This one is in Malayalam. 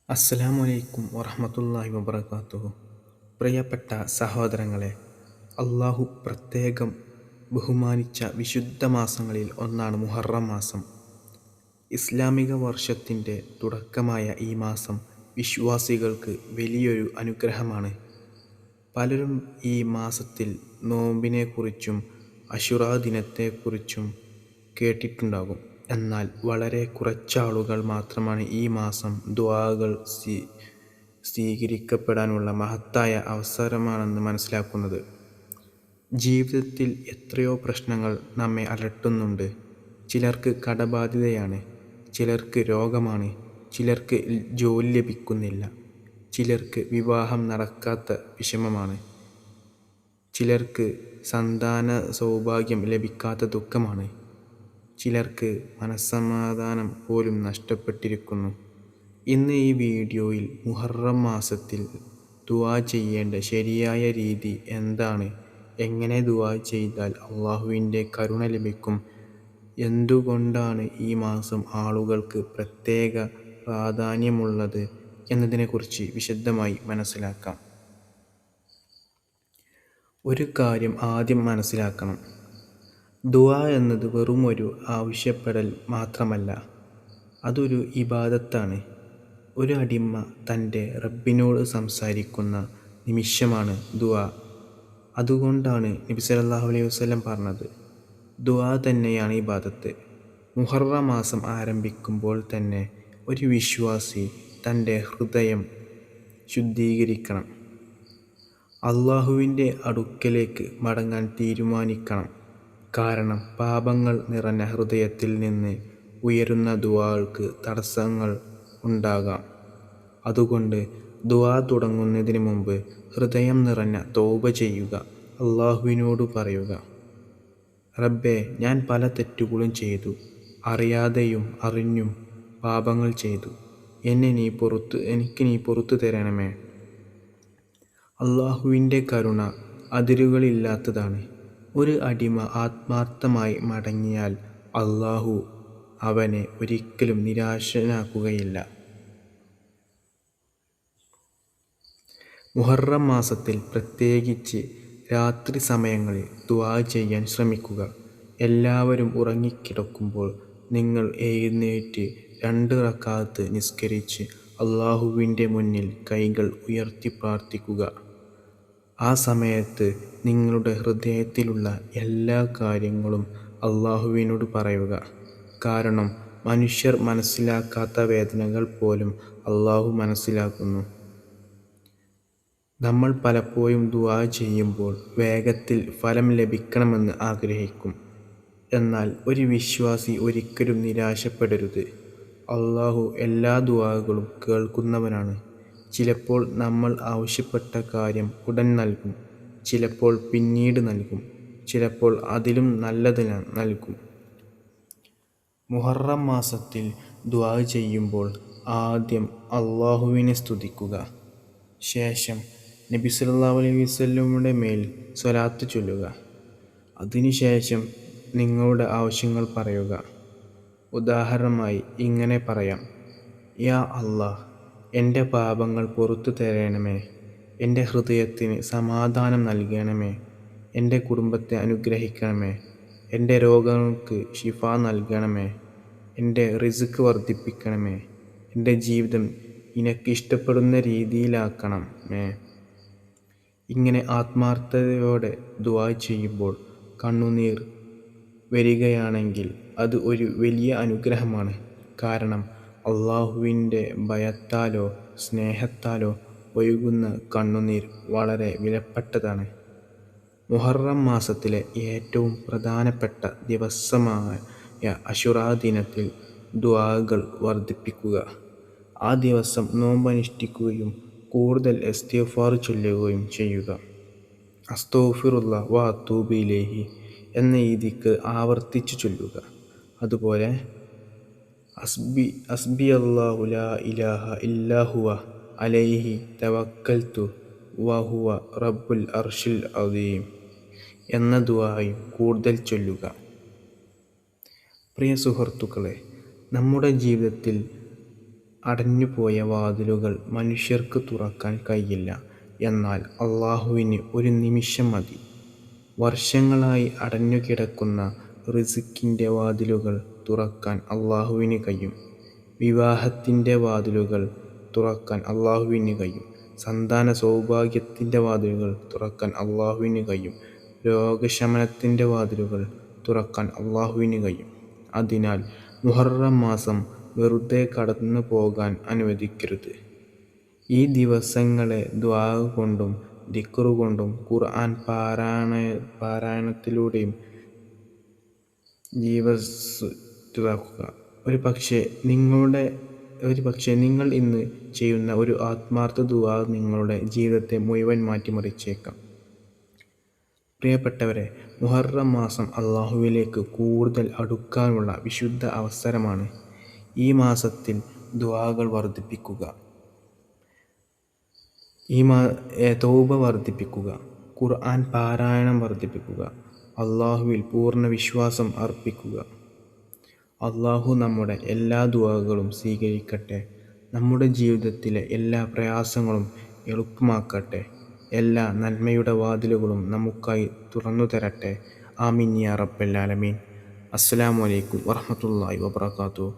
അസ്സലാമു അലൈക്കും വറഹ്മത്തുള്ളാഹി വബറകാതുഹു. പ്രിയപ്പെട്ട സഹോദരങ്ങളെ, അള്ളാഹു പ്രത്യേകം ബഹുമാനിച്ച വിശുദ്ധ മാസങ്ങളിൽ ഒന്നാണ് മുഹറം മാസം. ഇസ്ലാമിക വർഷത്തിൻ്റെ തുടക്കമായ ഈ മാസം വിശ്വാസികൾക്ക് വലിയൊരു അനുഗ്രഹമാണ്. പലരും ഈ മാസത്തിൽ നോമ്പിനെക്കുറിച്ചും അശുറാ ദിനത്തെക്കുറിച്ചും കേട്ടിട്ടുണ്ടാകും. എന്നാൽ വളരെ കുറച്ചാളുകൾ മാത്രമാണ് ഈ മാസം ദുആകൾ സ്വീകരിക്കപ്പെടാനുള്ള മഹത്തായ അവസരമാണെന്ന് മനസ്സിലാക്കുന്നത്. ജീവിതത്തിൽ എത്രയോ പ്രശ്നങ്ങൾ നമ്മെ അലട്ടുന്നുണ്ട്. ചിലർക്ക് കടബാധ്യതയാണ്, ചിലർക്ക് രോഗമാണ്, ചിലർക്ക് ജോലി ലഭിക്കുന്നില്ല, ചിലർക്ക് വിവാഹം നടക്കാത്ത വിഷമമാണ്, ചിലർക്ക് സന്താന സൗഭാഗ്യം ലഭിക്കാത്ത ദുഃഖമാണ്, ചിലർക്ക് മനസ്സമാധാനം പോലും നഷ്ടപ്പെട്ടിരിക്കുന്നു. ഇന്ന് ഈ വീഡിയോയിൽ മുഹറം മാസത്തിൽ ദുആ ചെയ്യേണ്ട ശരിയായ രീതി എന്താണ്, എങ്ങനെ ദുആ ചെയ്താൽ അള്ളാഹുവിൻ്റെ കരുണ ലഭിക്കും, എന്തുകൊണ്ടാണ് ഈ മാസം ആളുകൾക്ക് പ്രത്യേക പ്രാധാന്യമുള്ളത് എന്നതിനെക്കുറിച്ച് വിശദമായി മനസ്സിലാക്കാം. ഒരു കാര്യം ആദ്യം മനസ്സിലാക്കണം. ദുആ എന്നത് വെറുമൊരു ആവശ്യപ്പെടൽ മാത്രമല്ല, അതൊരു ഇബാദത്താണ്. ഒരു അടിമ തൻ്റെ റബ്ബിനോട് സംസാരിക്കുന്ന നിമിഷമാണ് ദുആ. അതുകൊണ്ടാണ് നബി സല്ലല്ലാഹു അലൈഹി വസല്ലം പറഞ്ഞത്, ദുആ തന്നെയാണ് ഇബാദത്ത്. മുഹറം മാസം ആരംഭിക്കുമ്പോൾ തന്നെ ഒരു വിശ്വാസി തൻ്റെ ഹൃദയം ശുദ്ധീകരിക്കണം. അള്ളാഹുവിൻ്റെ അടുക്കലേക്ക് മടങ്ങാൻ തീരുമാനിക്കണം. കാരണം പാപങ്ങൾ നിറഞ്ഞ ഹൃദയത്തിൽ നിന്ന് ഉയരുന്ന ദുആകൾക്ക് തടസ്സങ്ങൾ ഉണ്ടാകാം. അതുകൊണ്ട് ദുആ തുടങ്ങുന്നതിന് മുമ്പ് ഹൃദയം നിറഞ്ഞ തൗബ ചെയ്യുക. അള്ളാഹുവിനോട് പറയുക, റബ്ബേ, ഞാൻ പല തെറ്റുകളും ചെയ്തു, അറിയാതെയും അറിഞ്ഞും പാപങ്ങൾ ചെയ്തു. എനിക്ക് നീ പുറത്തു തരണമേ. അള്ളാഹുവിൻ്റെ കരുണ അതിരുകളില്ലാത്തതാണ്. ഒരു അടിമ ആത്മാർത്ഥമായി മടങ്ങിയാൽ അള്ളാഹു അവനെ ഒരിക്കലും നിരാശനാക്കുകയില്ല. മുഹറം മാസത്തിൽ പ്രത്യേകിച്ച് രാത്രി സമയങ്ങളിൽ ദുആ ചെയ്യാൻ ശ്രമിക്കുക. എല്ലാവരും ഉറങ്ങിക്കിടക്കുമ്പോൾ നിങ്ങൾ എഴുന്നേറ്റ് 2 റക്അത്ത് നിസ്കരിച്ച് അള്ളാഹുവിൻ്റെ മുന്നിൽ കൈകൾ ഉയർത്തി പ്രാർത്ഥിക്കുക. ആ സമയത്ത് നിങ്ങളുടെ ഹൃദയത്തിലുള്ള എല്ലാ കാര്യങ്ങളും അള്ളാഹുവിനോട് പറയുക. കാരണം മനുഷ്യർ മനസ്സിലാക്കാത്ത വേദനകൾ പോലും അള്ളാഹു മനസ്സിലാക്കുന്നു. നമ്മൾ പലപ്പോഴും ദുആ ചെയ്യുമ്പോൾ വേഗത്തിൽ ഫലം ലഭിക്കണമെന്ന് ആഗ്രഹിക്കും. എന്നാൽ ഒരു വിശ്വാസി ഒരിക്കലും നിരാശപ്പെടരുത്. അള്ളാഹു എല്ലാ ദുആകളും കേൾക്കുന്നവനാണ്. ചിലപ്പോൾ നമ്മൾ ആവശ്യപ്പെട്ട കാര്യം ഉടൻ നൽകും, ചിലപ്പോൾ പിന്നീട് നൽകും, ചിലപ്പോൾ അതിലും നല്ലത് നൽകും. മുഹറം മാസത്തിൽ ദുആ ചെയ്യുമ്പോൾ ആദ്യം അള്ളാഹുവിനെ സ്തുതിക്കുക. ശേഷം നബി സല്ലല്ലാഹു അലൈഹി വസല്ലമയുടെ മേൽ സ്വലാത്ത് ചൊല്ലുക. അതിനുശേഷം നിങ്ങളുടെ ആവശ്യങ്ങൾ പറയുക. ഉദാഹരണമായി ഇങ്ങനെ പറയാം: യാ അല്ലാഹ്, എൻ്റെ പാപങ്ങൾ പുറത്തു തരണമേ, എൻ്റെ ഹൃദയത്തിന് സമാധാനം നൽകണമേ, എൻ്റെ കുടുംബത്തെ അനുഗ്രഹിക്കണമേ, എൻ്റെ രോഗങ്ങൾക്ക് ശിഫ നൽകണമേ, എൻ്റെ റിസ്ക് വർദ്ധിപ്പിക്കണമേ, എൻ്റെ ജീവിതം നിനക്ക് ഇഷ്ടപ്പെടുന്ന രീതിയിലാക്കണമേ. ഇങ്ങനെ ആത്മാർത്ഥതയോടെ ദുആ ചെയ്യുമ്പോൾ കണ്ണുനീർ വരികയാണെങ്കിൽ അത് ഒരു വലിയ അനുഗ്രഹമാണ്. കാരണം അള്ളാഹുവിൻ്റെ ഭയത്താലോ സ്നേഹത്താലോ ഒഴുകുന്ന കണ്ണുനീർ വളരെ വിലപ്പെട്ടതാണ്. മുഹറം മാസത്തിലെ ഏറ്റവും പ്രധാനപ്പെട്ട ദിവസമായ അശുറാ ദിനത്തിൽ ദുആകൾ വർദ്ധിപ്പിക്കുക. ആ ദിവസം നോമ്പനുഷ്ഠിക്കുകയും കൂടുതൽ ഇസ്തിഗ്ഫാർ ചൊല്ലുകയും ചെയ്യുക. അസ്തഗ്ഫിറുല്ലാഹ് വ അത്തൂബു ഇലൈഹി എന്ന ഈ ദിക്ർ ആവർത്തിച്ചു ചൊല്ലുക. അതുപോലെ ഹസ്ബിയല്ലാഹു ലാ ഇലാഹ ഇല്ലാ ഹുവ അലൈഹി തവക്കൽതു വഹുവ റബ്ബുൽ അർശിൽ അദീം എന്ന ദുആയും കൂടുതൽ ചൊല്ലുക. പ്രിയ സുഹൃത്തുക്കളെ, നമ്മുടെ ജീവിതത്തിൽ അടഞ്ഞുപോയ വാതിലുകൾ മനുഷ്യർക്ക് തുറക്കാൻ കഴിയില്ല. എന്നാൽ അല്ലാഹുവിന് ഒരു നിമിഷം മതി. വർഷങ്ങളായി അടഞ്ഞുകിടക്കുന്ന റിസ്ക്കിൻ്റെ വാതിലുകൾ തുറക്കാൻ അല്ലാഹുവിന് കഴിയും. വിവാഹത്തിൻ്റെ വാതിലുകൾ തുറക്കാൻ അല്ലാഹുവിന് കഴിയും. സന്താന സൗഭാഗ്യത്തിൻ്റെ വാതിലുകൾ തുറക്കാൻ അല്ലാഹുവിന് കഴിയും. രോഗശമനത്തിൻ്റെ വാതിലുകൾ തുറക്കാൻ അല്ലാഹുവിന് കഴിയും. അതിനാൽ മുഹറം മാസം വെറുതെ കടന്നു പോകാൻ അനുവദിക്കരുത്. ഈ ദിവസങ്ങളെ ദുആ കൊണ്ടും ദിക്റ് കൊണ്ടും ഖുർആൻ പാരായണത്തിലൂടെയും ജീവിതാക്കുക. ഒരുപക്ഷേ നിങ്ങൾ ഇന്ന് ചെയ്യുന്ന ഒരു ആത്മാർത്ഥ ദുആ നിങ്ങളുടെ ജീവിതത്തെ മുഴുവൻ മാറ്റിമറിച്ചേക്കാം. പ്രിയപ്പെട്ടവരെ, മുഹറം മാസം അല്ലാഹുവിലേക്ക് കൂടുതൽ അടുക്കാനുള്ള വിശുദ്ധ അവസരമാണ്. ഈ മാസത്തിൽ ദുആകൾ വർദ്ധിപ്പിക്കുക, തൗബ വർദ്ധിപ്പിക്കുക, ഖുർആൻ പാരായണം വർദ്ധിപ്പിക്കുക, അല്ലാഹുവിൽ പൂർണ്ണ വിശ്വാസം അർപ്പിക്കുക. അല്ലാഹു നമ്മുടെ എല്ലാ ദുആകളും സ്വീകരിക്കട്ടെ. നമ്മുടെ ജീവിതത്തിലെ എല്ലാ പ്രയാസങ്ങളും എളുപ്പമാക്കട്ടെ. എല്ലാ നന്മയുടെ വാതിലുകളും നമുക്കായി തുറന്നു തരട്ടെ. ആമീൻ യാ റബ്ബൽ ആലമീൻ. അസ്സലാമു അലൈക്കും വറഹ്മത്തുള്ളാഹി വബറകാതുഹു.